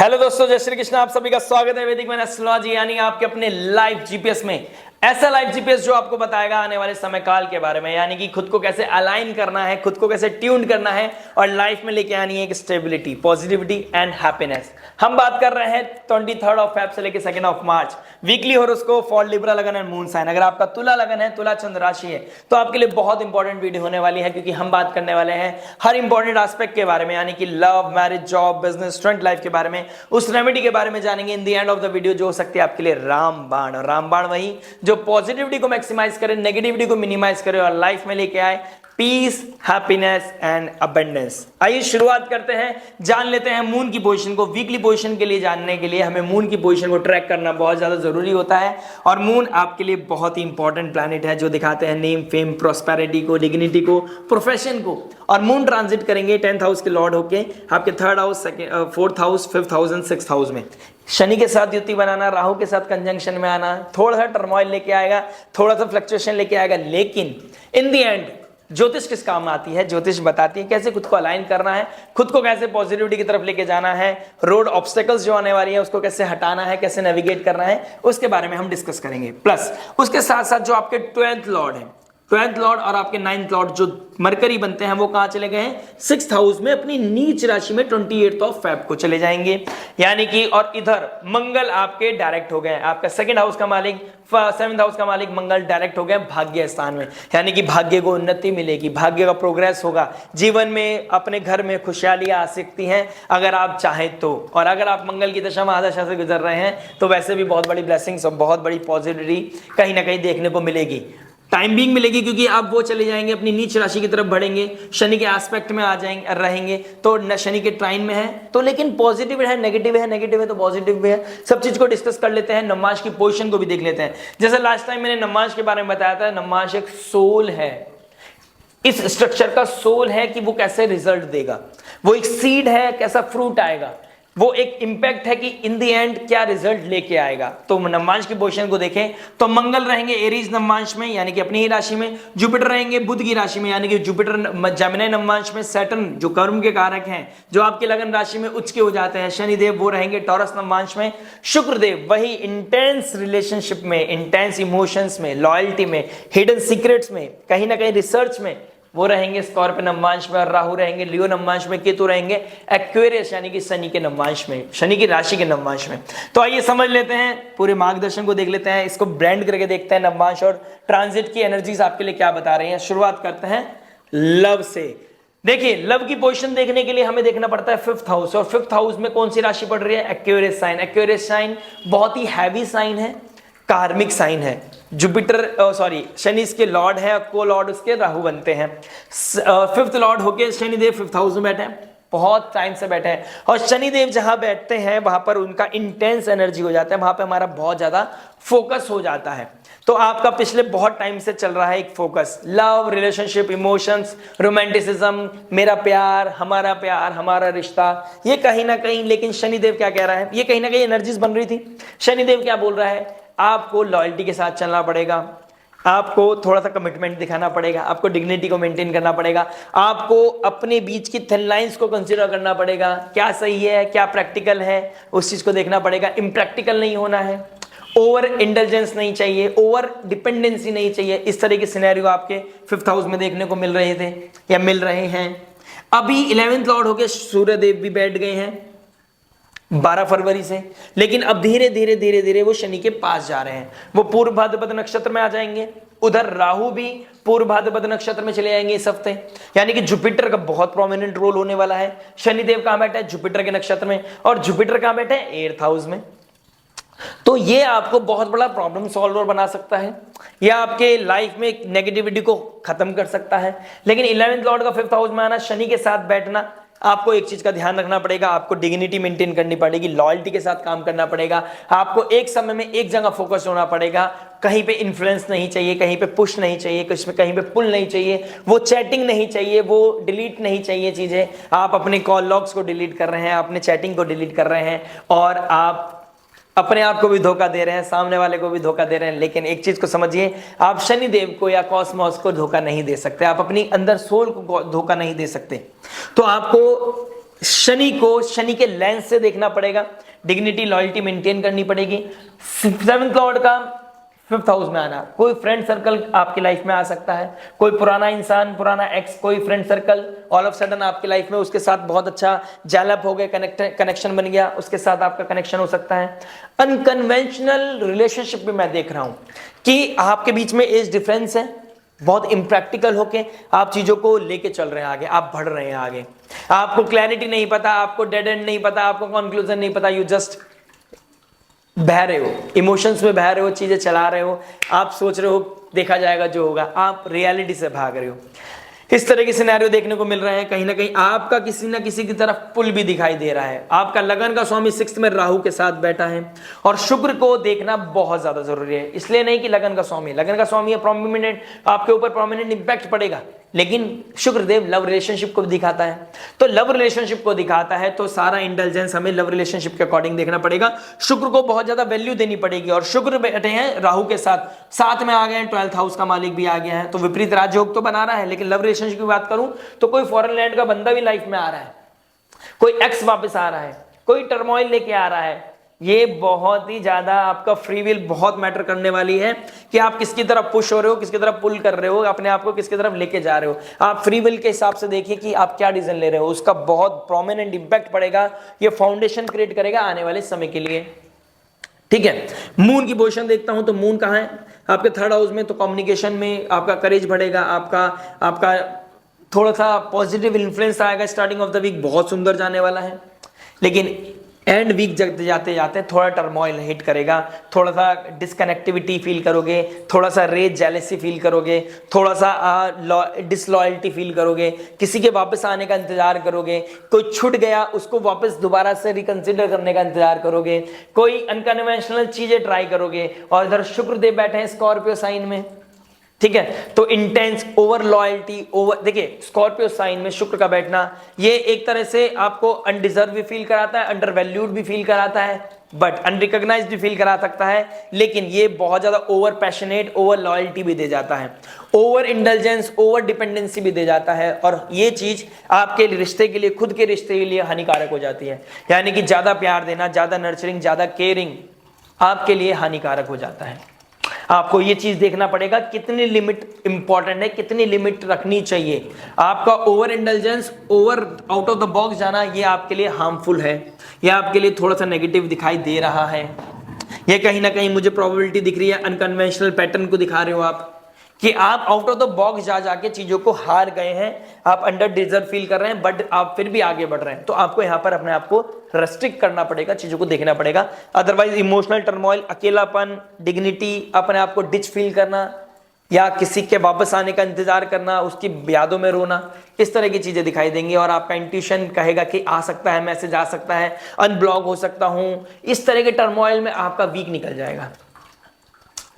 Hello दोस्तों, जय श्री कृष्ण। आप सभी का स्वागत है वैदिक मैन एस्ट्रोलॉजी यानी आपके अपने लाइव जीपीएस में। ऐसा लाइव जीपीएस जो आपको बताएगा आने वाले समय काल के बारे में, यानी कि खुद को कैसे अलाइन करना है, खुद को कैसे ट्यून करना है और लाइफ में लेके आनी है एक स्टेबिलिटी, पॉजिटिविटी एंड हैप्पीनेस। हम बात कर रहे हैं 23 ऑफ फेब से लेके 2 of March weekly horoscope for Libra लगन एंड मून साइन। अगर आपका तुला लगन है, तुला चंद्र राशि है, तो आपके लिए बहुत इंपॉर्टेंट वीडियो होने वाली है, क्योंकि हम बात करने वाले हैं हर इंपॉर्टेंट एस्पेक्ट के बारे में, यानी कि love, marriage, job, business, student life के बारे में। उस रेमेडी के बारे में जानेंगे in the end of the video, जो हो सकती है आपके लिए रामबाण। और रामबाण वही जो पॉजिटिविटी को मैक्सिमाइज करे, नेगेटिविटी को मिनिमाइज करे और लाइफ में लेके आए पीस, हैप्पीनेस एंड अबंडेंस। आइए शुरुआत करते हैं, जान लेते हैं मून की पोजीशन को। वीकली पोजीशन के लिए जानने के लिए हमें मून की पोजीशन को ट्रैक करना बहुत ज्यादा जरूरी होता है, और मून आपके लिए बहुत ही इंपॉर्टेंट प्लैनेट है, जो दिखाते हैं नेम, फेम, प्रॉस्पेरिटी को, डिग्निटी को, प्रोफेशन को। और मून ट्रांजिट करेंगे 10th हाउस के लॉर्ड होके आपके 3rd house, 4th house, 5th house and 6th house में। शनि के साथ युति बनाना, राहु के साथ कंजंक्शन में आना थोड़ा सा टर्मोइल लेके आएगा, थोड़ा सा फ्लक्चुएशन लेके आएगा, लेकिन इन द एंड ज्योतिष किस काम आती है? ज्योतिष बताती है कैसे खुद को अलाइन करना है, खुद को कैसे पॉजिटिविटी की तरफ लेके जाना है, रोड ऑब्स्टेकल्स जो आने वाली है उसको कैसे हटाना है, कैसे नेविगेट करना है, उसके बारे में हम डिस्कस करेंगे। प्लस उसके साथ साथ जो आपके 12th लॉर्ड है, 12th लॉर्ड और आपके 9th लॉर्ड जो मरकरी बनते हैं, वो कहां चले गए हैं? 6th हाउस में अपनी नीच राशि में 28 ऑफ फेब को चले जाएंगे, यानी कि। और इधर मंगल आपके डायरेक्ट हो गए, आपका 2nd हाउस का मालिक, 7th हाउस का मालिक मंगल डायरेक्ट हो गए भाग्य स्थान में, यानी कि भाग्य को उन्नति मिलेगी, भाग्य का प्रोग्रेस होगा, जीवन में अपने घर में खुशहालियां आ सकती हैं अगर आप चाहें तो। और अगर आप मंगल की दशा महादशा से गुजर रहे हैं तो वैसे भी बहुत बड़ी ब्लेसिंग्स और बहुत बड़ी पॉजिटिविटी कहीं ना कहीं देखने को मिलेगी, टाइम बिंग मिलेगी, क्योंकि आप वो चले जाएंगे अपनी नीच राशि की तरफ बढ़ेंगे, शनि के एस्पेक्ट में आ जाएंगे, रहेंगे तो न शनि के ट्राइन में है तो, लेकिन पॉजिटिव है, नेगेटिव है, नेगेटिव है तो पॉजिटिव भी है। सब चीज को डिस्कस कर लेते हैं, नमाज की पोजीशन को भी देख लेते हैं। जैसे लास्ट टाइम मैंने नमाज के बारे में बताया था, नमाज एक सोल है, इस स्ट्रक्चर का सोल है कि वो कैसे रिजल्ट देगा, वो एक सीड है, कैसा फ्रूट आएगा, वो एक इंपैक्ट है कि इन द एंड क्या रिजल्ट लेके आएगा। तो नवमांश की पोजीशन को देखें तो मंगल रहेंगे एरीज नवमांश में, यानी कि अपनी ही राशि में, जुपिटर रहेंगे बुध की राशि में, यानी कि जुपिटर जेमिनी नवमांश में, सैटर्न जो कर्म के कारक हैं, जो आपके लगन राशि में उच्च के हो जाते हैं, शनिदेव वो रहेंगे टॉरस नवमांश में, शुक्रदेव वही इंटेंस रिलेशनशिप में, इंटेंस इमोशंस में, लॉयल्टी में, हिडन सीक्रेट्स में, कहीं ना कहीं रिसर्च में, वो रहेंगे स्कॉर्पियो नवमांश में, और राहु रहेंगे लियो नवमांश में, केतु रहेंगे एक्वेरियस यानी कि शनि के नवमांश में, शनि की राशि के नवमांश में। तो आइए समझ लेते हैं, पूरे मार्गदर्शन को देख लेते हैं, इसको ब्रांड करके देखते हैं नवमांश और ट्रांजिट की एनर्जीज आपके लिए क्या बता रही हैं। शुरुआत करते हैं लव से। देखिए, लव की पोजीशन देखने के लिए हमें देखना पड़ता है 5th हाउस, और 5th हाउस में कौन सी राशि पड़ रही है? Aquarius sign. एक्वेरियस साइन बहुत ही हैवी साइन है, कार्मिक साइन है। जुपिटर शनि इसके लॉर्ड है, को लॉर्ड उसके राहु बनते हैं। 5th लॉर्ड होके शनिदेव 5th हाउस में बैठे हैं, बहुत टाइम से बैठे हैं, और शनिदेव जहां बैठते हैं वहां पर उनका इंटेंस एनर्जी हो जाता है, वहां पर हमारा बहुत ज्यादा फोकस हो जाता है। तो आपका पिछले बहुत टाइम से चल रहा है एक focus, love, relationship, emotions, romanticism, मेरा प्यार, हमारा रिश्ता, ये कहीं ना कहीं, लेकिन शनिदेव क्या कह रहा है? ये कहीं ना कहीं एनर्जीज बन रही थी। शनिदेव क्या बोल रहा है? आपको लॉयल्टी के साथ चलना पड़ेगा, आपको थोड़ा सा कमिटमेंट दिखाना पड़ेगा, आपको डिग्निटी को मेंटेन करना पड़ेगा, आपको अपने बीच की थिन लाइंस को कंसीडर करना पड़ेगा, क्या सही है, क्या प्रैक्टिकल है, उस चीज को देखना पड़ेगा। इम्प्रैक्टिकल नहीं होना है, ओवर इंटेलिजेंस नहीं चाहिए, ओवर डिपेंडेंसी नहीं चाहिए। इस तरह के सिनेरियो आपके 5th हाउस में देखने को मिल रहे थे या मिल रहे हैं। अभी 11th लॉर्ड होके सूर्यदेव भी बैठ गए हैं 12 फरवरी से, लेकिन अब धीरे धीरे वो शनि के पास जा रहे हैं, वो पूर्व भाद्रपद नक्षत्र में आ जाएंगे। उधर राहु भी पूर्व भाद्रपद नक्षत्र में चले जाएंगे इस हफ्ते, यानी कि जुपिटर का बहुत प्रोमिनेंट रोल होने वाला है। शनिदेव कहां बैठा है? जुपिटर के नक्षत्र में, और जुपिटर कहां बैठे हैं? 8th हाउस में। तो ये आपको बहुत बड़ा प्रॉब्लम सॉल्वर बना सकता है, या आपके लाइफ में नेगेटिविटी को खत्म कर सकता है। लेकिन 11th लॉर्ड का 5th हाउस में आना, शनि के साथ बैठना, आपको एक चीज का ध्यान रखना पड़ेगा, आपको डिग्निटी मेंटेन करनी पड़ेगी, लॉयल्टी के साथ काम करना पड़ेगा, आपको एक समय में एक जगह फोकस होना पड़ेगा, कहीं पे इन्फ्लुएंस नहीं चाहिए, कहीं पे पुश नहीं चाहिए, कहीं पे पुल नहीं चाहिए, वो चैटिंग नहीं चाहिए, वो डिलीट नहीं चाहिए चीजें। आप अपने कॉल लॉग्स को डिलीट कर रहे हैं, अपने चैटिंग को डिलीट कर रहे हैं, और आप अपने आप को भी धोखा दे रहे हैं, सामने वाले को भी धोखा दे रहे हैं। लेकिन एक चीज को समझिए, आप शनिदेव को या कॉस्मोस को धोखा नहीं दे सकते, आप अपनी अंदर सोल को धोखा नहीं दे सकते। तो आपको शनि के लेंस से देखना पड़ेगा, डिग्निटी लॉयल्टी मेंटेन करनी पड़ेगी। 7th लॉर्ड का 5th हाउस में आना, कोई फ्रेंड सर्कल आपकी लाइफ में आ सकता है, कोई पुराना इंसान, पुराना एक्स, कोई friend circle all of sudden आपकी लाइफ में उसके साथ बहुत अच्छा जैलअप हो गया, कनेक्शन बन गया, उसके साथ आपका कनेक्शन हो सकता है। अनकन्वेंशनल रिलेशनशिप में मैं देख रहा हूं कि आपके बीच में एज डिफरेंस है, बहुत इम्प्रैक्टिकल होके आप चीजों को लेके चल रहे हैं आगे, आप बढ़ रहे हैं आगे, आपको क्लैरिटी नहीं पता, आपको डेड एंड नहीं पता, आपको कंक्लूजन नहीं पता, यू जस्ट बह रहे हो, इमोशंस में बह रहे हो, चीजें चला रहे हो, आप सोच रहे हो देखा जाएगा जो होगा, आप रियलिटी से भाग रहे हो। इस तरह के सिनेरियो देखने को मिल रहे हैं। कहीं ना कहीं आपका किसी ना किसी की तरफ पुल भी दिखाई दे रहा है। आपका लगन का स्वामी 6th में राहु के साथ बैठा है और शुक्र को देखना बहुत ज्यादा जरूरी है। इसलिए नहीं कि लगन का स्वामी है, प्रोमिनेंट आपके ऊपर प्रोमिनेंट इंपैक्ट पड़ेगा, लेकिन शुक्रदेव लव रिलेशनशिप को दिखाता है, तो लव रिलेशनशिप को दिखाता है तो सारा इंटेलिजेंस हमें लव रिलेशनशिप के अकॉर्डिंग देखना पड़ेगा। शुक्र को बहुत ज्यादा वैल्यू देनी पड़ेगी और शुक्र बैठे हैं राहु के साथ में आ गए हैं, 12th हाउस का मालिक भी आ गया है, तो विपरीत राजयोग तो बना रहा है। लेकिन लव रिलेशनशिप की बात करूं तो कोई फॉरेन लैंड का बंदा भी लाइफ में आ रहा है, कोई एक्स वापस आ रहा है, कोई टर्मोइल लेके आ रहा है। ये बहुत ही ज्यादा आपका फ्री विल बहुत मैटर करने वाली है कि आप किसकी तरफ पुश हो रहे हो, किसकी तरफ पुल कर रहे हो, अपने आप को किसकी तरफ लेके जा रहे हो। आप फ्री विल के हिसाब से देखिए कि आप क्या डिसीजन ले रहे हो, उसका बहुत प्रोमिनेंट इंपैक्ट पड़ेगा, ये फाउंडेशन क्रिएट करेगा आने वाले समय के लिए। ठीक है, मून की पोजीशन देखता हूं तो मून कहां है आपके 3rd हाउस में, तो कम्युनिकेशन में आपका करेज बढ़ेगा, आपका थोड़ा सा पॉजिटिव इन्फ्लुएंस आएगा। स्टार्टिंग ऑफ द वीक बहुत सुंदर जाने वाला है, लेकिन एंड वीक जाते जाते थोड़ा टर्मोइल हिट करेगा, थोड़ा सा डिसकनेक्टिविटी फील करोगे, थोड़ा सा रेज जेलेसी फील करोगे, थोड़ा सा डिसलॉयल्टी फील करोगे, किसी के वापस आने का इंतजार करोगे, कोई छूट गया उसको वापस दोबारा से रिकंसिडर करने का इंतजार करोगे, कोई अनकन्वेंशनल चीजें ट्राई करोगे। और इधर शुक्रदेव बैठे हैं स्कॉर्पियो साइन में, ठीक है, तो इंटेंस ओवर लॉयल्टी ओवर, देखिए स्कॉर्पियो साइन में शुक्र का बैठना ये एक तरह से आपको अनडिजर्व भी फील कराता है, अंडर वैल्यूड भी फील कराता है, बट अनरिकॉग्नाइज्ड भी फील करा सकता है। लेकिन ये बहुत ज्यादा ओवर पैशनेट, ओवर लॉयल्टी भी दे जाता है, ओवर इंटेलिजेंस, ओवर डिपेंडेंसी भी दे जाता है, और ये चीज आपके रिश्ते के लिए, खुद के रिश्ते के लिए हानिकारक हो जाती है। यानी कि ज्यादा प्यार देना, ज्यादा नर्चरिंग, ज्यादा केयरिंग आपके लिए हानिकारक हो जाता है। आपको ये चीज देखना पड़ेगा कितनी लिमिट इंपॉर्टेंट है, कितनी लिमिट रखनी चाहिए। आपका over intelligence, over out of the box जाना ये आपके लिए हार्मफुल है, ये आपके लिए थोड़ा सा नेगेटिव दिखाई दे रहा है। ये कहीं ना कहीं मुझे प्रोबेबिलिटी दिख रही है, अनकन्वेंशनल पैटर्न को दिखा रहे हो आप कि आप आउट ऑफ द बॉक्स जा जाके चीजों को हार गए हैं, आप अंडर डिजर्व फील कर रहे हैं, बट आप फिर भी आगे बढ़ रहे हैं। तो आपको यहां पर अपने आप को रेस्ट्रिक्ट करना पड़ेगा, चीजों को देखना पड़ेगा। अदरवाइज इमोशनल टर्मोइल, अकेलापन, डिग्निटी, अपने आप को डिच फील करना या किसी के वापस आने का इंतजार करना, उसकी यादों में रोना, इस तरह की चीजें दिखाई देंगी। और आपका इंट्यूशन कहेगा कि आ सकता है, मैसेज आ सकता है, अनब्लॉक हो सकता हूं। इस तरह के टर्मोइल में आपका वीक निकल जाएगा,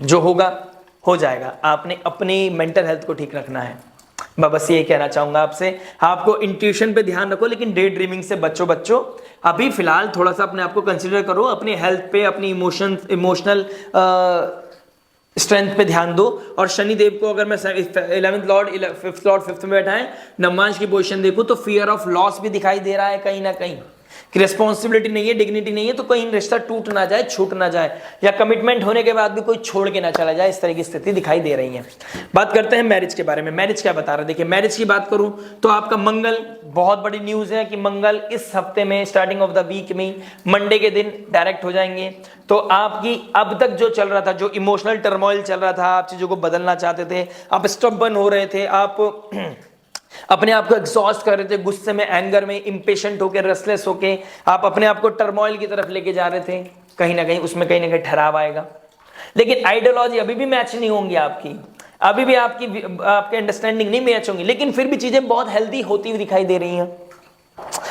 जो होगा हो जाएगा। आपने अपनी मेंटल हेल्थ को ठीक रखना है। मैं बस ये कहना चाहूंगा आपसे, आपको इंट्यूशन पे ध्यान रखो, लेकिन डे ड्रीमिंग से बच्चों अभी फिलहाल थोड़ा सा अपने आप को कंसीडर करो, अपनी हेल्थ पे, अपनी इमोशनल स्ट्रेंथ पे ध्यान दो। और शनिदेव को अगर मैं 11th Lord 5th Lord 5th में बैठा है, नवमांश की पोजीशन देखूं तो फियर ऑफ लॉस भी दिखाई दे रहा है कहीं ना कहीं, कि रिस्पॉन्सिबिलिटी नहीं है, डिग्निटी नहीं है, तो कहीं रिश्ता टूट ना जाए, छूट ना जाए, या कमिटमेंट होने के बाद भी कोई छोड़ के ना चला जाए, इस तरह की स्थिति दिखाई दे रही है। बात करते हैं मैरिज के बारे में। मैरिज क्या बता रहा है, देखिए मैरिज की बात करूं तो आपका मंगल, बहुत बड़ी न्यूज है कि मंगल इस हफ्ते में स्टार्टिंग ऑफ द वीक में मंडे के दिन डायरेक्ट हो जाएंगे। तो आपकी अब तक जो चल रहा था, जो इमोशनल टर्मोइल चल रहा था, आप चीजों को बदलना चाहते थे, आप स्टबर्न हो रहे थे, आप अपने आप को एग्जॉस्ट कर रहे थे, गुस्से में, एंगर में, इंपेशेंट होकर, रेस्टलेस होके आप अपने आप को टर्मोइल की तरफ लेके जा रहे थे, कहीं ना कहीं उसमें कहीं ना कहीं ठहराव आएगा। लेकिन आइडियोलॉजी अभी भी मैच नहीं होंगी आपकी, अभी भी आपके अंडरस्टैंडिंग नहीं मैच होंगी, लेकिन फिर भी चीजें बहुत हेल्दी होती हुई दिखाई दे रही हैं।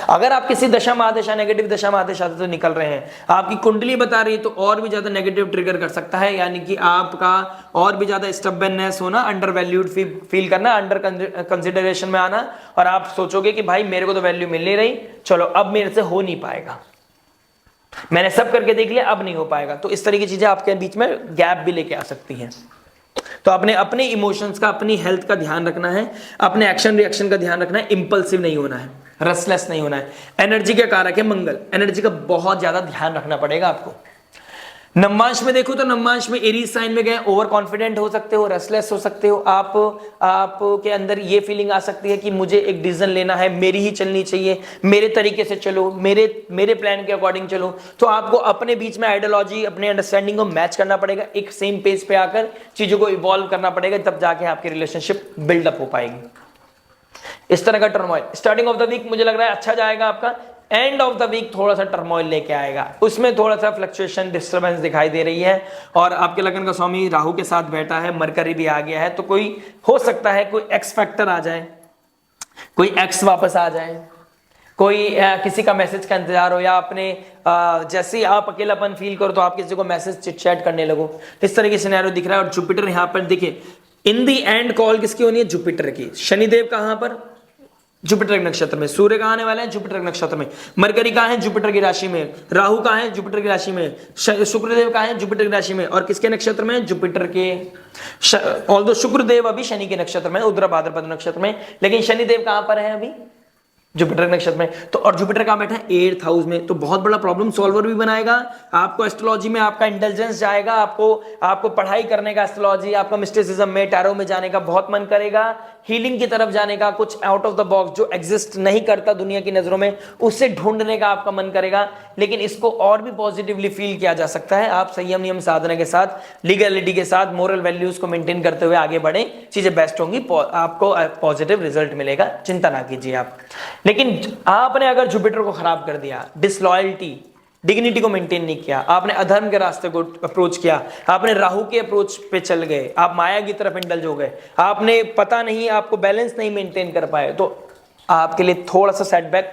अगर आप किसी दशा महादशा, नेगेटिव दशा महादशा से तो निकल रहे हैं, आपकी कुंडली बता रही है, तो और भी ज्यादा नेगेटिव ट्रिगर कर सकता है। यानी कि आपका और भी ज्यादा स्टबर्ननेस होना, अंडर वैल्यूड फील करना, अंडर कंसिडरेशन में आना, और आप सोचोगे कि भाई मेरे को तो वैल्यू मिल नहीं रही, चलो अब मेरे से हो नहीं पाएगा, मैंने सब करके देख लिया, अब नहीं हो पाएगा। तो इस तरह की चीजें आपके बीच में गैप भी लेके आ सकती हैं। तो आपने अपने इमोशंस का, अपनी हेल्थ का ध्यान रखना है, अपने एक्शन रिएक्शन का ध्यान रखना है, इंपल्सिव नहीं होना है, रेस्टलेस नहीं होना है। एनर्जी के कारक है मंगल, एनर्जी का बहुत ज्यादा ध्यान रखना पड़ेगा आपको। नवमांश में देखो तो नवमांश में एरीज साइन में गए, ओवर कॉन्फिडेंट हो सकते हो, रेस्टलेस हो सकते हो आप के अंदर ये फीलिंग आ सकती है कि मुझे एक डिसीजन लेना है, मेरी ही चलनी चाहिए, मेरे तरीके से चलो, मेरे प्लान के अकॉर्डिंग चलो। तो आपको अपने बीच में आइडियोलॉजी, अपने अंडरस्टैंडिंग को मैच करना पड़ेगा, एक सेम पेज पे आकर चीजों को इवॉल्व करना पड़ेगा, तब जाके आपकी रिलेशनशिप बिल्डअप हो पाएगी। इस तरह का turmoil starting of the week मुझे लग रहा है अच्छा जाएगा आपका, एंड ऑफ द वीक थोड़ा सा टर्मोइल लेके आएगा, उसमें थोड़ा सा फ्लक्चुएशन, डिस्टर्बेंस दिखाई दे रही है। और आपके लगन का स्वामी राहु के साथ बैठा है, मरकरी भी आ गया है, तो कोई हो सकता है कोई एक्स फैक्टर आ जाए, कोई एक्स वापस आ जाए, कोई किसी का मैसेज का इंतजार हो, या अपने जैसे ही आप अकेलापन फील करो तो आप किसी को मैसेज चिट चैट करने लगो, इस तरह की सिनेरियो दिख रहा है। और जुपिटर यहाँ पर देखिए, इन दी एंड कॉल किसकी होनी है? जुपिटर की। शनिदेव कहां पर? जुपिटर के नक्षत्र में। सूर्य कहां आने वाले हैं? जुपिटर के नक्षत्र में। मरकरी कहां है? जुपिटर की राशि में। राहु कहां है? जुपिटर की राशि में। शुक्रदेव कहां है? जुपिटर की राशि में। और किसके नक्षत्र में? जुपिटर के। ऑल्दो शुक्रदेव अभी शनि के नक्षत्र में, उद्र भाद्रपद नक्षत्र में, लेकिन शनिदेव कहां पर है? अभी जुपिटर नक्षत्र में। तो और जुपिटर कहां बैठा है? 8th हाउस में। तो बहुत बड़ा प्रॉब्लम सॉल्वर भी बनाएगा आपको। एस्ट्रोलॉजी में आपका इंटेलिजेंस जाएगा, आपको पढ़ाई करने का, एस्ट्रोलॉजी, आपका मिस्टिसिज्म में, टैरो में जाने का बहुत मन करेगा, हीलिंग की तरफ जाने का, कुछ आउट ऑफ द बॉक्स जो एग्जिस्ट नहीं करता दुनिया की नजरों में, उससे ढूंढने का आपका मन करेगा। लेकिन इसको और भी पॉजिटिवली फील किया जा सकता है। आप संयम नियम साधना के साथ, लीगलिटी के साथ, मोरल वैल्यूज को मेंटेन करते हुए आगे बढ़े, चीजें बेस्ट होंगी, आपको पॉजिटिव रिजल्ट मिलेगा, चिंता ना कीजिए आप। लेकिन आपने अगर जुपिटर को खराब कर दिया, डिसलॉयल्टी, डिग्निटी को मेंटेन नहीं किया, आपने अधर्म के रास्ते को अप्रोच किया, आपने राहु के अप्रोच पे चल गए, आप माया की तरफ इंडल्ज हो गए, आपने पता नहीं, आपको बैलेंस नहीं मेंटेन कर पाए, तो आपके लिए थोड़ा सा सेटबैक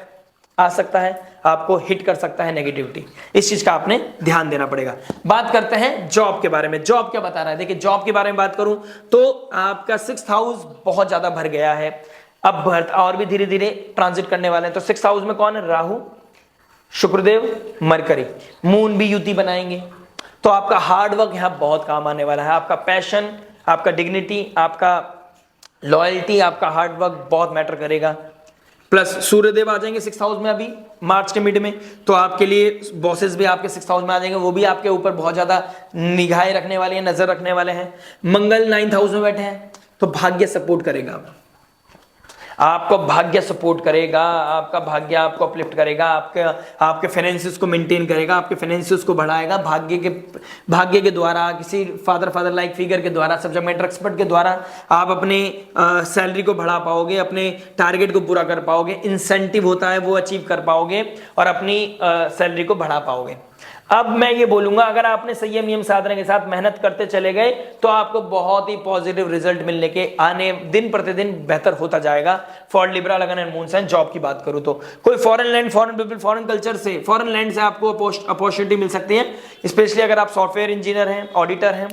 आ सकता है, आपको हिट कर सकता है नेगेटिविटी। इस चीज का आपने ध्यान देना पड़ेगा। बात करते हैं जॉब के बारे में। जॉब क्या बता रहा है? देखिए, जॉब के बारे में बात करूं तो आपका 6th हाउस बहुत ज्यादा भर गया है, अब भर और भी धीरे धीरे ट्रांजिट करने वाले हैं। तो 6th हाउस में कौन है? राहु, शुक्रदेव, मरकरी, मून भी युति बनाएंगे। तो आपका हार्डवर्क यहां बहुत काम आने वाला है। आपका पैशन, आपका डिग्निटी, आपका लॉयल्टी, आपका हार्डवर्क बहुत मैटर करेगा। प्लस सूर्यदेव आ जाएंगे 6th हाउस में अभी मार्च के मिड में, तो आपके लिए बॉसेस भी आपके 6th हाउस में आ जाएंगे, वो भी आपके ऊपर बहुत ज्यादा निगाहें रखने वाले हैं, नजर रखने वाले हैं। मंगल 9th हाउस में बैठे हैं, तो भाग्य सपोर्ट करेगा, आपको भाग्य सपोर्ट करेगा, आपका भाग्य आपको अपलिफ्ट करेगा, आपके फाइनेंसेस को मेंटेन करेगा, आपके फाइनेंसेस को बढ़ाएगा। भाग्य के द्वारा, किसी फादर लाइक फिगर के द्वारा, सब्जेक्ट मैटर एक्सपर्ट के द्वारा आप अपने सैलरी को बढ़ा पाओगे, अपने टारगेट को पूरा कर पाओगे, इंसेंटिव होता है वो अचीव कर पाओगे और अपनी सैलरी को बढ़ा पाओगे। अब मैं ये बोलूंगा, अगर आपने संयम नियम साधना के साथ मेहनत करते चले गए तो आपको बहुत ही पॉजिटिव रिजल्ट मिलने के आने, दिन प्रतिदिन बेहतर होता जाएगा। फॉर लिब्रा, लगन एंड मून साइन। जॉब की बात करूं तो कोई foreign land, foreign people, foreign culture से, फॉरेन लैंड से आपको अपॉर्चुनिटी मिल सकती है। स्पेशली अगर आप सॉफ्टवेयर इंजीनियर हैं, ऑडिटर हैं,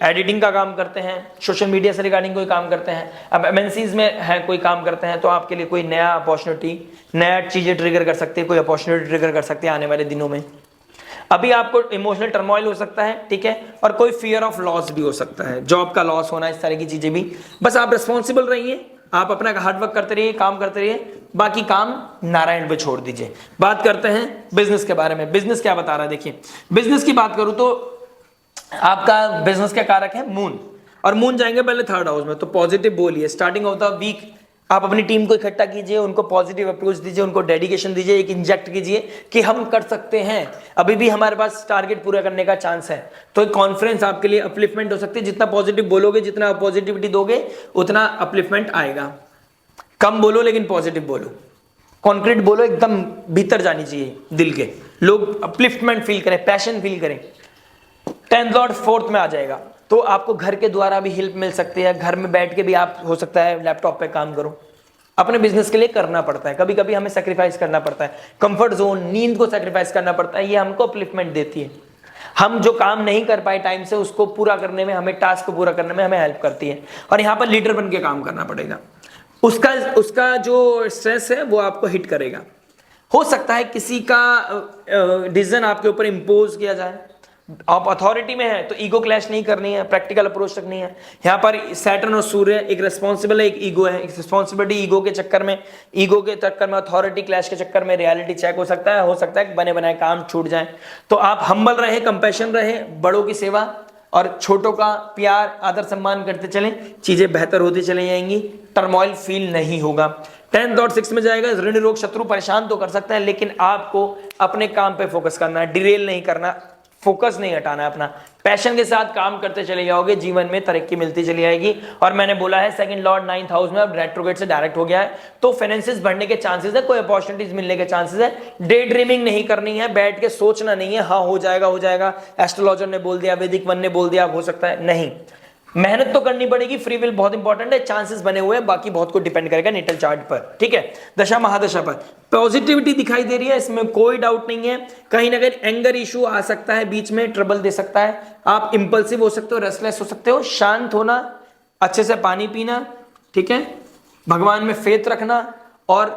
एडिटिंग का काम करते हैं, सोशल मीडिया से रिगार्डिंग कोई काम करते हैं, अब एमएनसीज में है कोई काम करते हैं, तो आपके लिए कोई नया अपॉर्चुनिटी, नया चीजें ट्रिगर कर सकती है, कोई अपॉर्चुनिटी ट्रिगर कर सकती है आने वाले दिनों में। अभी आपको इमोशनल टर्मोइल हो सकता है, ठीक है, और कोई फियर ऑफ लॉस भी हो सकता है, जॉब का लॉस होना, इस तरह की चीजें भी। बस आप रिस्पॉन्सिबल रहिए, आप अपना हार्डवर्क करते रहिए, काम करते रहिए, बाकी काम नारायण पे छोड़ दीजिए। बात करते हैं बिजनेस के बारे में। बिजनेस क्या बता रहा है? देखिए, बिजनेस की बात करूं तो आपका बिजनेस का कारक है मून, और मून जाएंगे पहले 3rd हाउस में। तो पॉजिटिव बोलिए, स्टार्टिंग ऑफ द वीक आप अपनी टीम को इकट्ठा कीजिए, उनको पॉजिटिव अप्रोच दीजिए, उनको डेडिकेशन दीजिए, एक इंजेक्ट कीजिए कि हम कर सकते हैं, अभी भी हमारे पास टारगेट पूरा करने का चांस है। तो एक कॉन्फ्रेंस आपके लिए अपलिफ्टमेंट हो सकती है। जितना पॉजिटिव बोलोगे, जितना पॉजिटिविटी दोगे, उतना अपलिफ्टमेंट आएगा। कम बोलो लेकिन पॉजिटिव बोलो, कॉन्क्रीट बोलो, एकदम भीतर जानी चाहिए दिल के, लोग अपलिफ्टमेंट फील करें, पैशन फील करें। 10th लॉर्ड 4th में आ जाएगा, तो आपको घर के द्वारा भी हेल्प मिल सकती है। घर में बैठ के भी आप, हो सकता है लैपटॉप पे काम करो। अपने बिजनेस के लिए करना पड़ता है, कभी कभी हमें सेक्रीफाइस करना पड़ता है, कंफर्ट जोन, नींद को सेक्रीफाइस करना पड़ता है, ये हमको अपलिफ्टमेंट देती है। हम जो काम नहीं कर पाए टाइम से, उसको पूरा करने में, हमें टास्क को पूरा करने में हमें हेल्प करती है। और यहाँ पर लीडर बन के काम करना पड़ेगा। उसका जो स्ट्रेस है वो आपको हिट करेगा। हो सकता है किसी का डिसीजन आपके ऊपर इम्पोज किया जाए, आप अथॉरिटी में है तो ईगो क्लैश नहीं करनी है, प्रैक्टिकल अप्रोच रखनी है। यहाँ पर सैटर्न और सूर्य, एक रिस्पॉन्सिबल है, एक ईगो है। एक रिस्पॉन्सिबिलिटी ईगो के चक्कर में अथॉरिटी क्लैश के चक्कर में रियलिटी चेक हो सकता है कि बने बनाए काम छूट जाए। तो आप हम्बल रहे, कंपैशन रहे, बड़ों की सेवा और छोटों का प्यार आदर सम्मान करते चलें, चीजें बेहतर होती चली जाएंगी, टर्मोइल फील नहीं होगा। 10th और 6th में जाएगा, ऋण रोग शत्रु परेशान तो कर सकता है, लेकिन आपको अपने काम पे फोकस करना है, डिरेल नहीं करना, फोकस नहीं हटाना है अपना, पैशन के साथ काम करते चले जाओगे, जीवन में तरक्की मिलती चली जाएगी। और मैंने बोला है सेकंड लॉर्ड 9th हाउस में अब रेट्रोग्रेड से डायरेक्ट हो गया है, तो फाइनेंसेस बढ़ने के चांसेस है, कोई अपॉर्चुनिटीज मिलने के चांसेस है। डे ड्रीमिंग नहीं करनी है, बैठ के सोचना नहीं है हाँ हो जाएगा, एस्ट्रोलॉजर ने बोल दिया, वैदिक मन ने बोल दिया हो सकता है, नहीं, मेहनत तो करनी पड़ेगी, फ्री विल बहुत इंपॉर्टेंट है, चांसेस बने हुए हैं, बाकी बहुत को डिपेंड करेगा नेटल चार्ट पर, ठीक है। दशा महादशा पर पॉजिटिविटी दिखाई दे रही है, इसमें कोई डाउट नहीं है। कहीं ना कहीं एंगर इशू आ सकता है, बीच में ट्रबल दे सकता है, आप इंपल्सिव हो सकते हो, रेस्टलेस हो सकते हो, शांत होना, अच्छे से पानी पीना, ठीक है, भगवान में फेथ रखना और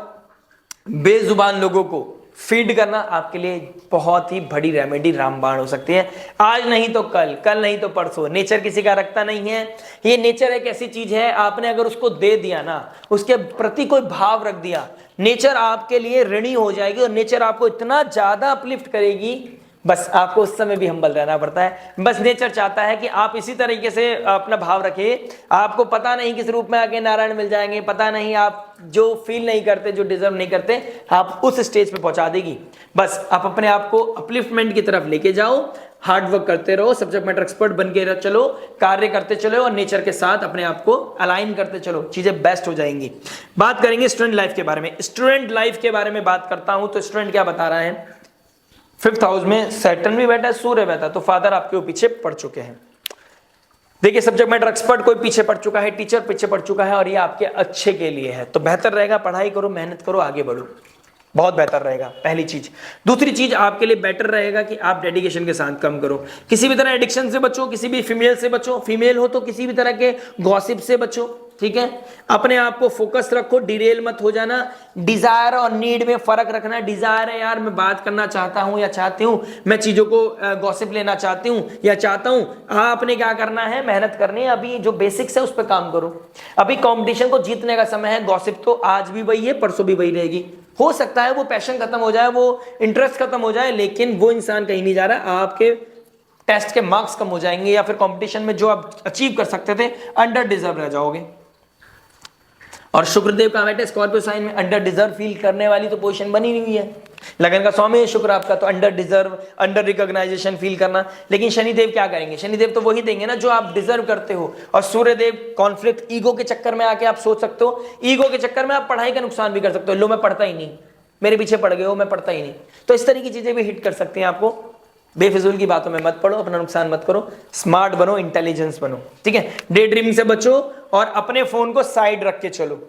बेजुबान लोगों को फीड करना आपके लिए बहुत ही बड़ी रेमेडी रामबाण हो सकती है। आज नहीं तो कल, कल नहीं तो परसों। नेचर किसी का रखता नहीं है, ये नेचर एक ऐसी चीज है, आपने अगर उसको दे दिया ना, उसके प्रति कोई भाव रख दिया, नेचर आपके लिए ऋणी हो जाएगी और नेचर आपको इतना ज्यादा अपलिफ्ट करेगी, बस आपको उस समय भी हम्बल रहना पड़ता है। बस नेचर चाहता है कि आप इसी तरीके से अपना भाव रखिए, आपको पता नहीं किस रूप में आगे नारायण मिल जाएंगे, पता नहीं आप जो फील नहीं करते, जो डिजर्व नहीं करते, आप उस स्टेज पे पहुंचा देगी। बस आप अपने आप को अपलिफ्टमेंट की तरफ लेके जाओ, हार्ड वर्क करते रहो, सब्जेक्ट मैटर एक्सपर्ट बन के चलो, कार्य करते चलो और नेचर के साथ अपने आप को अलाइन करते चलो, चीजें बेस्ट हो जाएंगी। बात करेंगे स्टूडेंट लाइफ के बारे में। स्टूडेंट लाइफ के बारे में बात करता हूं तो स्टूडेंट क्या बता रहा है, 5th हाउस में सैटर्न भी बैठा है, सूर्य बैठा है, तो फादर आपके पीछे पड़ चुके हैं। देखिए सब्जेक्ट मैटर एक्सपर्ट कोई पीछे पड़ चुका है, टीचर पीछे पड़ चुका है और ये आपके अच्छे के लिए है, तो बेहतर रहेगा, पढ़ाई करो, मेहनत करो, आगे बढ़ो, बहुत बेहतर रहेगा, पहली चीज। दूसरी चीज आपके लिए बेटर रहेगा कि आप डेडिकेशन के साथ कम करो, किसी भी तरह एडिक्शन से बचो, किसी भी फीमेल से बचो, फीमेल हो तो किसी भी तरह के गॉसिप से बचो, ठीक है। अपने आप को फोकस रखो, डिरेल मत हो जाना, डिजायर और नीड में फर्क रखना। डिजायर है यार मैं बात करना चाहता हूं या चाहती हूं, मैं चीजों को गॉसिप लेना चाहती हूं या चाहता हूं, आपने क्या करना है, मेहनत करनी है, अभी जो बेसिक्स है उस पर काम करो। अभी कंपटीशन को जीतने का समय है, गॉसिप तो आज भी वही है, परसों भी वही रहेगी। हो सकता है वो पैशन खत्म हो जाए, वो इंटरेस्ट खत्म हो जाए, लेकिन वो इंसान कहीं नहीं जा रहा, आपके टेस्ट के मार्क्स कम हो जाएंगे या फिर कंपटीशन में जो आप अचीव कर सकते थे अंडर डिजर्व रह जाओगे। और शुक्रदेव का बैठे स्कॉर्पियो साइन में, अंडर डिजर्व फील करने वाली तो पोजीशन बनी हुई है। लगन का स्वामी है शुक्र आपका, तो under deserve, under recognisation feel करना। लेकिन शनिदेव क्या करेंगे, शनिदेव तो वही देंगे ना जो आप डिजर्व करते हो। और सूर्यदेव कॉन्फ्लिक्ट, ईगो के चक्कर में आके आप सोच सकते हो, ईगो के चक्कर में आप पढ़ाई का नुकसान भी कर सकते हो, लो मैं पढ़ता ही नहीं, मेरे पीछे पड़ गए हो, मैं पढ़ता ही नहीं। तो इस तरह की चीजें भी हिट कर सकती हैं आपको। बेफिजूल की बातों में मत पड़ो, अपना नुकसान मत करो, स्मार्ट बनो, इंटेलिजेंस बनो, ठीक है। डे ड्रीमिंग से बचो और अपने फोन को साइड रख के चलो।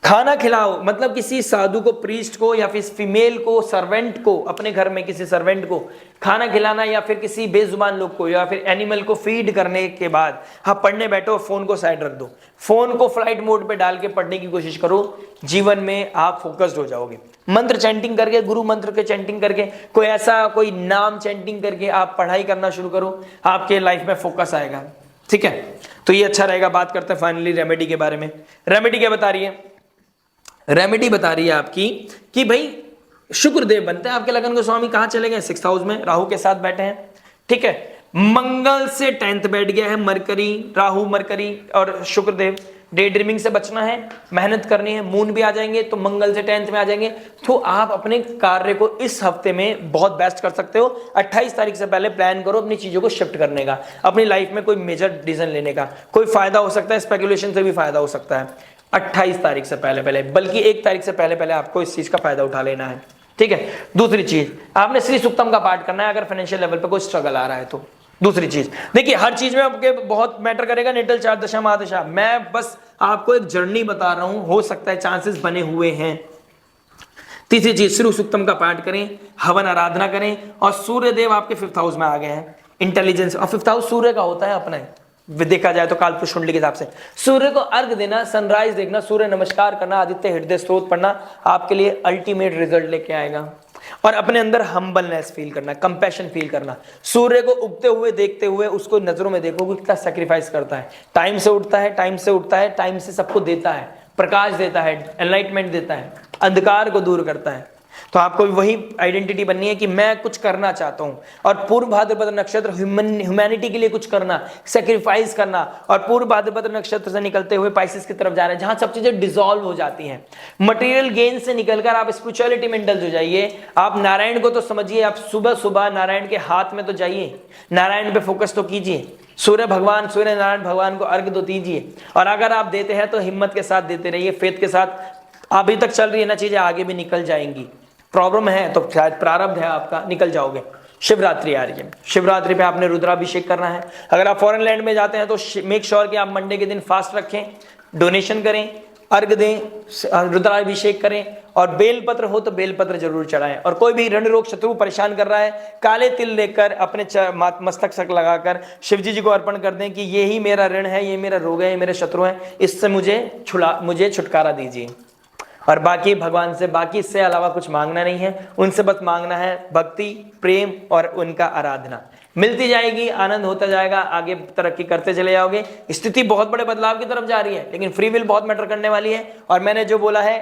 खाना खिलाओ, मतलब किसी साधु को, प्रीस्ट को या फिर फीमेल को, सर्वेंट को, अपने घर में किसी सर्वेंट को खाना खिलाना या फिर किसी बेजुबान लोग को या फिर एनिमल को फीड करने के बाद हाँ पढ़ने बैठो, फोन को साइड रख दो, फोन को फ्लाइट मोड पे डाल के पढ़ने की कोशिश करो, जीवन में आप फोकस्ड हो जाओगे। मंत्र चैंटिंग करके, गुरु मंत्र के चैंटिंग करके, कोई ऐसा कोई नाम चैंटिंग करके आप पढ़ाई करना शुरू करो, आपके लाइफ में फोकस आएगा, ठीक है। तो ये अच्छा रहेगा। बात करते हैं फाइनली रेमेडी के बारे में। रेमेडी क्या बता रही है, रेमेडी बता रही है आपकी कि भाई शुक्रदेव बनते हैं आपके लगन के स्वामी, कहां चले गए, 6th हाउस में राहु के साथ बैठे हैं, ठीक है। मंगल से 10th बैठ गया है, मरकरी, राहु, मरकरी और शुक्रदेव। डे ड्रीमिंग से बचना है, मेहनत करनी है, मून भी आ जाएंगे तो मंगल से 10th में आ जाएंगे, तो आप अपने कार्य को इस हफ्ते में बहुत बेस्ट कर सकते हो। 28 तारीख से पहले प्लान करो अपनी चीजों को शिफ्ट करने का, अपनी लाइफ में कोई मेजर डिसीजन लेने का। कोई फायदा हो सकता है, स्पेकुलेशन से भी फायदा हो सकता है। 28 तारीख से पहले, बल्कि 1 तारीख से पहले आपको इस चीज का फायदा उठा लेना है, ठीक है। दूसरी चीज, आपने श्री सूक्तम का पाठ करना है अगर फाइनेंशियल लेवल पे कोई स्ट्रगल आ रहा है तो। दूसरी चीज देखिए, हर चीज में आपके बहुत मैटर करेगा नेटल चार्ट, दशा महादशा। मैं बस आपको एक जर्नी बता रहा हूं, हो सकता है चांसेस बने हुए हैं। तीसरी चीज, श्री सूक्तम का पाठ करें, हवन आराधना करें। और सूर्य देव आपके 5th हाउस में आ गए हैं, इंटेलिजेंस। और 5th हाउस सूर्य का होता है अपना, देखा जाए तो कालपुरुष कुंडली के हिसाब से। सूर्य को अर्घ देना, सनराइज देखना, सूर्य नमस्कार करना, आदित्य हृदय स्त्रोत पढ़ना आपके लिए अल्टीमेट रिजल्ट लेके आएगा। और अपने अंदर हम्बलनेस फील करना, कंपैशन फील करना। सूर्य को उगते हुए देखते हुए उसको नजरों में देखो कि कितना सैक्रिफाइस करता है, टाइम से उठता है, टाइम से उठता है, टाइम से सबको देता है, प्रकाश देता है, एनलाइटमेंट देता है, अंधकार को दूर करता है। तो आपको वही आइडेंटिटी बननी है कि मैं कुछ करना चाहता हूं। और पूर्व भाद्रपद नक्षत्र ह्यूमैनिटी के लिए कुछ करना, सेक्रीफाइस करना। और पूर्व भाद्रपद नक्षत्र से निकलते हुए पाइसेस की तरफ जा रहे हैं, जहां सब चीजें डिसॉल्व हो जाती हैं। मटेरियल गेन से निकलकर आप स्पिरिचुअलिटी में इंडल्ज हो जाइए। आप नारायण को तो समझिए, आप सुबह सुबह नारायण के हाथ में तो जाइए, नारायण पे फोकस तो कीजिए, सूर्य भगवान, सूर्य नारायण भगवान को अर्घ तो दीजिए। और अगर आप देते हैं तो हिम्मत के साथ देते रहिए, फेथ के साथ। अभी तक चल रही है ना चीजें, आगे भी निकल जाएंगी। प्रॉब्लम है तो शायद प्रारब्ध है आपका, निकल जाओगे। शिवरात्रि आ रही है, शिवरात्रि पे आपने रुद्राभिषेक करना है। अगर आप फॉरेन लैंड में जाते हैं तो मेक श्योर कि आप मंडे के दिन फास्ट रखें, डोनेशन करें, अर्घ दें, रुद्राभिषेक करें। और बेलपत्र हो तो बेलपत्र जरूर चढ़ाएं। और कोई भी ऋण रोग शत्रु परेशान कर रहा है, काले तिल लेकर अपने मस्तक तक लगाकर शिव जी को अर्पण कर दें कि ये ही मेरा ऋण है, ये मेरा रोग है, ये मेरे शत्रु हैं, इससे मुझे छुटकारा दीजिए। और बाकी भगवान से, बाकी इससे अलावा कुछ मांगना नहीं है, उनसे बस मांगना है भक्ति, प्रेम और उनका आराधना। मिलती जाएगी, आनंद होता जाएगा, आगे तरक्की करते चले जाओगे। स्थिति बहुत बड़े बदलाव की तरफ जा रही है, लेकिन फ्री विल बहुत मैटर करने वाली है। और मैंने जो बोला है,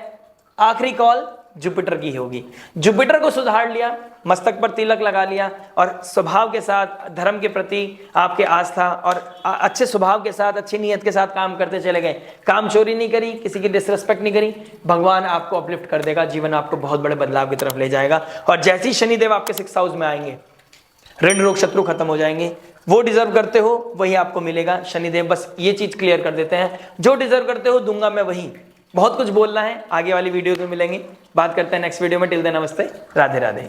आखिरी कॉल जुपिटर की होगी। जुपिटर को सुधार लिया, मस्तक पर तिलक लगा लिया और स्वभाव के साथ, धर्म के प्रति आपके आस्था और अच्छे स्वभाव के साथ, अच्छी नीयत के साथ काम करते चले गए। काम चोरी नहीं करी, किसी की डिसरिस्पेक्ट नहीं करी, भगवान आपको अपलिफ्ट कर देगा, जीवन आपको बहुत बड़े बदलाव की तरफ ले जाएगा। और जैसे ही शनिदेव आपके 6th हाउस में आएंगे, ऋण रोग शत्रु खत्म हो जाएंगे। वो डिजर्व करते हो वही आपको मिलेगा। शनिदेव बस ये चीज क्लियर कर देते हैं, जो डिजर्व करते हो दूंगा मैं वही। बहुत कुछ बोलना है, आगे वाली वीडियो में मिलेंगे, बात करते हैं नेक्स्ट वीडियो में। टिल देन नमस्ते, राधे राधे।